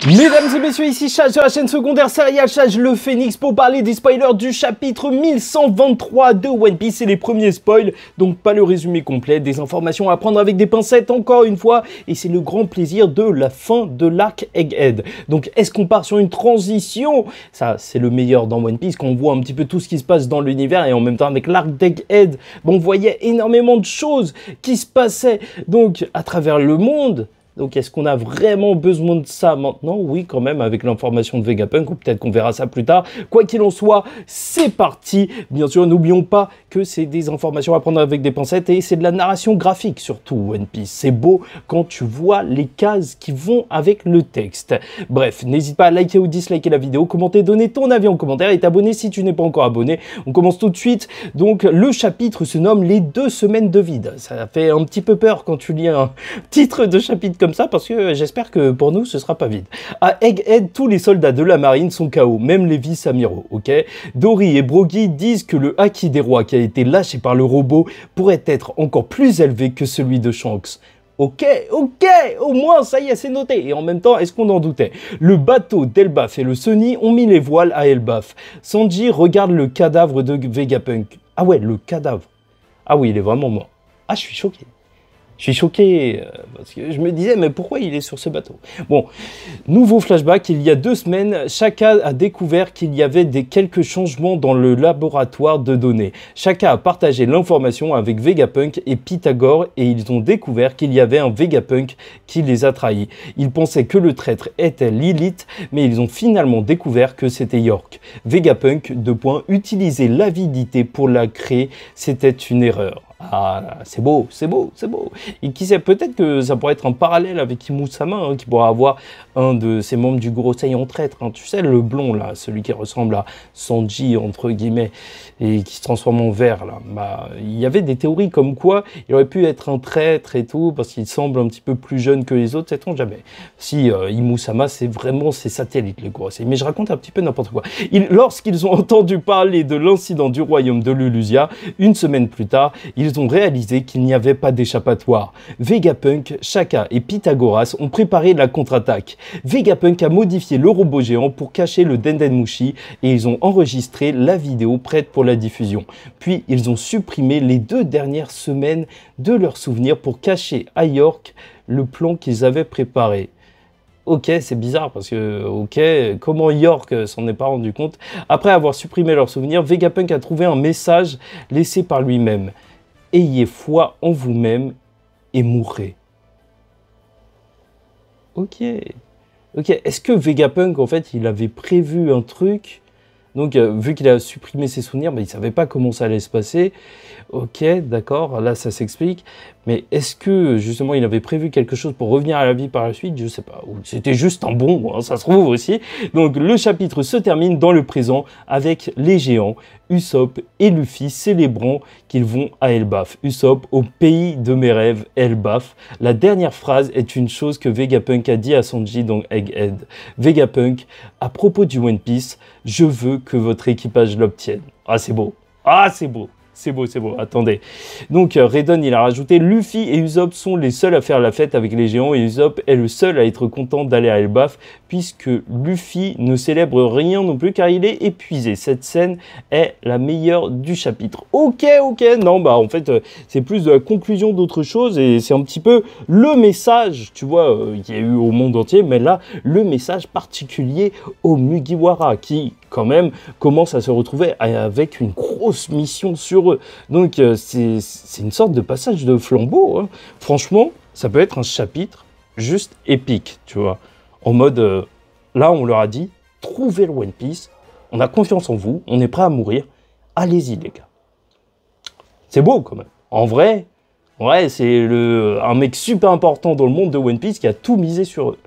Mesdames et messieurs, ici Chaj de la chaîne secondaire Serial Chaj le Phénix pour parler des spoilers du chapitre 1123 de One Piece. C'est les premiers spoils, donc pas le résumé complet, des informations à prendre avec des pincettes encore une fois, et c'est le grand plaisir de la fin de l'arc Egghead. Donc est-ce qu'on part sur une transition? Ça, c'est le meilleur dans One Piece, quand on voit un petit peu tout ce qui se passe dans l'univers, et en même temps avec l'arc d'Egghead, on voyait énormément de choses qui se passaient donc à travers le monde. Donc, est-ce qu'on a vraiment besoin de ça maintenant? Oui, quand même, avec l'information de Vegapunk, ou peut-être qu'on verra ça plus tard. Quoi qu'il en soit, c'est parti. Bien sûr, n'oublions pas que c'est des informations à prendre avec des pincettes et c'est de la narration graphique, surtout One Piece. C'est beau quand tu vois les cases qui vont avec le texte. Bref, n'hésite pas à liker ou disliker la vidéo, commenter, donner ton avis en commentaire et t'abonner si tu n'es pas encore abonné. On commence tout de suite. Donc, le chapitre se nomme « Les 2 semaines de vide ». Ça fait un petit peu peur quand tu lis un titre de chapitre comme ça, parce que j'espère que pour nous ce sera pas vide. À Egghead, tous les soldats de la marine sont KO, même les vice-amiraux, ok? Dory et Brogy disent que le haki des rois qui a été lâché par le robot pourrait être encore plus élevé que celui de Shanks. Ok, au moins ça y est, c'est noté. Et en même temps, est-ce qu'on en doutait? Le bateau d'Elbaf et le Sunny ont mis les voiles à Elbaf. Sanji regarde le cadavre de Vegapunk. Ah ouais, le cadavre. Ah oui, il est vraiment mort. Ah, je suis choqué. Je suis choqué parce que je me disais, mais pourquoi il est sur ce bateau? Bon, nouveau flashback, il y a 2 semaines, Shaka a découvert qu'il y avait quelques changements dans le laboratoire de données. Shaka a partagé l'information avec Vegapunk et Pythagore et ils ont découvert qu'il y avait un Vegapunk qui les a trahis. Ils pensaient que le traître était Lilith, mais ils ont finalement découvert que c'était York. Vegapunk, utiliser l'avidité pour la créer, c'était une erreur. Ah, c'est beau, c'est beau, c'est beau. Et qui sait, peut-être que ça pourrait être un parallèle avec Imusama, hein, qui pourra avoir un de ses membres du Gorosei en traître. Hein. Tu sais, le blond, là, celui qui ressemble à Sanji, entre guillemets, et qui se transforme en vert, là. Bah, il y avait des théories comme quoi il aurait pu être un traître et tout, parce qu'il semble un petit peu plus jeune que les autres, sait-on jamais. Si Imusama, c'est vraiment ses satellites, les Gorosei. Mais je raconte un petit peu n'importe quoi. Lorsqu'ils ont entendu parler de l'incident du royaume de Lulusia, une semaine plus tard, ils ont réalisé qu'il n'y avait pas d'échappatoire. Vegapunk, Shaka et Pythagoras ont préparé la contre-attaque. Vegapunk a modifié le robot géant pour cacher le Dendenmushi et ils ont enregistré la vidéo prête pour la diffusion. Puis ils ont supprimé les 2 dernières semaines de leurs souvenirs pour cacher à York le plan qu'ils avaient préparé. Ok, c'est bizarre parce que, ok, comment York s'en est pas rendu compte? Après avoir supprimé leurs souvenirs, Vegapunk a trouvé un message laissé par lui-même. Ayez foi en vous-même et mourrez. Ok. Ok, est-ce que Vegapunk, en fait, il avait prévu un truc? Donc, vu qu'il a supprimé ses souvenirs, il ne savait pas comment ça allait se passer. Ok, d'accord, là, ça s'explique. Mais est-ce que, justement, il avait prévu quelque chose pour revenir à la vie par la suite? Je ne sais pas. Ou c'était juste un bon, hein, ça se trouve aussi. Donc, le chapitre se termine dans le présent avec les géants, Usopp et Luffy célébrant qu'ils vont à Elbaf. Usopp, au pays de mes rêves, Elbaf. La dernière phrase est une chose que Vegapunk a dit à Sanji dans Egghead. Vegapunk, à propos du One Piece, je veux que votre équipage l'obtienne. Ah, c'est beau. Ah, c'est beau. C'est beau, c'est beau. Attendez. Donc, Redon, il a rajouté, Luffy et Usopp sont les seuls à faire la fête avec les géants et Usopp est le seul à être content d'aller à Elbaf puisque Luffy ne célèbre rien non plus car il est épuisé. Cette scène est la meilleure du chapitre. Ok. Non, bah, en fait, c'est plus de la conclusion d'autre chose et c'est un petit peu le message, tu vois, qu'il y a eu au monde entier, mais là, le message particulier au Mugiwara qui, quand même, commence à se retrouver avec une grosse mission sur eux. Donc, c'est une sorte de passage de flambeau. Hein. Franchement, ça peut être un chapitre juste épique, tu vois. En mode, là, on leur a dit, trouvez le One Piece, on a confiance en vous, on est prêt à mourir, allez-y, les gars. C'est beau, quand même. En vrai, ouais, c'est un mec super important dans le monde de One Piece qui a tout misé sur eux.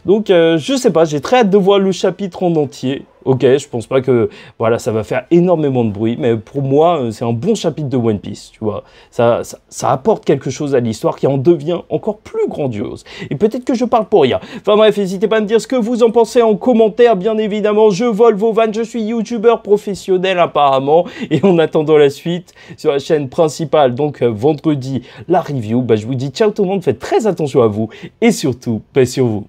Donc, je sais pas, j'ai très hâte de voir le chapitre en entier. Ok, je pense pas que voilà, ça va faire énormément de bruit, mais pour moi, c'est un bon chapitre de One Piece, tu vois. Ça apporte quelque chose à l'histoire qui en devient encore plus grandiose. Et peut-être que je parle pour rien. Enfin bref, n'hésitez pas à me dire ce que vous en pensez en commentaire, bien évidemment. Je vole vos vannes, je suis youtubeur professionnel apparemment. Et en attendant la suite sur la chaîne principale, donc vendredi, la review, je vous dis ciao tout le monde, faites très attention à vous et surtout, paix sur vous.